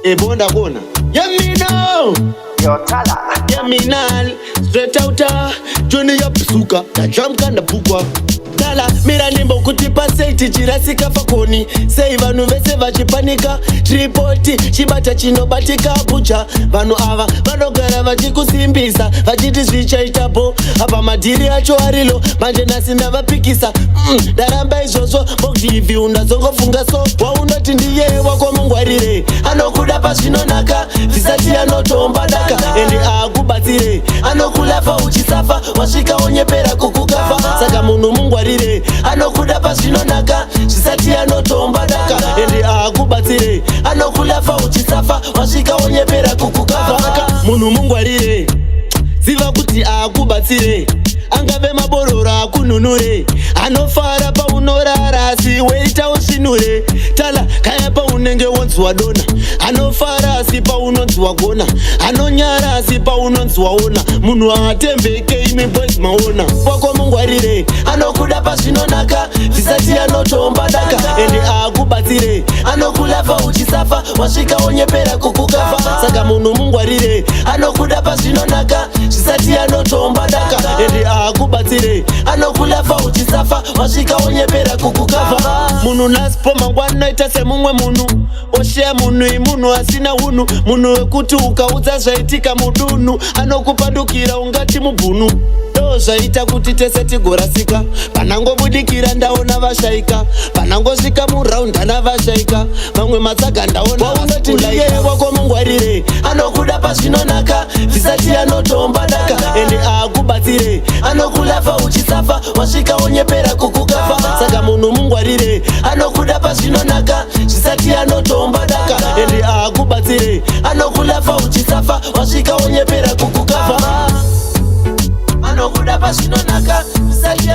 Ebonda kona. Yeah me know. Yo tala. Yeah me now. Straight out Jnr Bazooker. Na jump kanda pukwa. Tala mira nimbo kuti paseti chirasika fakoni. Sei vanhu vese vachipanika. Tripoti chibata chinobatika bucha. Vanhu ava vanogara vachikusimbisa. Vachiti zvichaitapo. Apa madhiri acho arilo. Manje nasi ndavapikisa. Daramba izvozvo bogdivi undazongofunga so. Waunoti ndiye wako mungwarire. Anokuda pazvinonaka. Zvisati anotomba daka. Endi akubatsire. Anokulafa uchisafa. Wasvika onyepera kukukafa. Saka munhu mungwarire. Anokuda pazvinonaka. Zvisati anotomba daka. Endi akubatsire. Anokulafa uchisafa. Wasvika onyepera kukukafa. Saka munhu mungwarire. Ziva kuti akubatsire. Angave maborora akununure. Anofara paunorara asi weita usvinure. Tala kaya paunenge wonzi wadona. Anofara asi paunonzi wagona. Anonyara asi paunonzi waona. Munhu atembeke imi boys maona. Wako mungwarire. Anokuda pazvinonaka. Zvisati anotomba daka. Endi akubatsire. Anokulafa uchisafa. Wasvika onyepera kukukafa. Saka munhu mungwarire. Anokuda pazvinonaka. Zvisati anotomba daka. Endi akubatsire. Anokulafa uchisafa. Wasvika onyepera kukukafa. Munhu nasipo mangwana noita semumwe munhu. Osheya munhu imunhu asina hunhu. Munhu wekuti ukaudza zvaitika mudunhu. Anokupandukira ungati mubhunu. Ndo zvaita kuti tese tigorasika. Panangobudikira ndaona vashaika. Panangosvika muraunda navashaika. Vamwe matsaga ndaona waunoti ndiye wako mungwarire. Anokuda pazvinonaka. Zvisati anotomba daka. Endi akubatsire. Anokulafa uchisafa. Wasvika onyepera kukukafa. Saka munhu mungwarire. Anokuda pazvinonaka. Zvisati anotomba daka. Endi akubatsire. Anokulafa uchisafa. Wasvika onyepera kukukafa. Anokuda pazvinonaka. Zvisati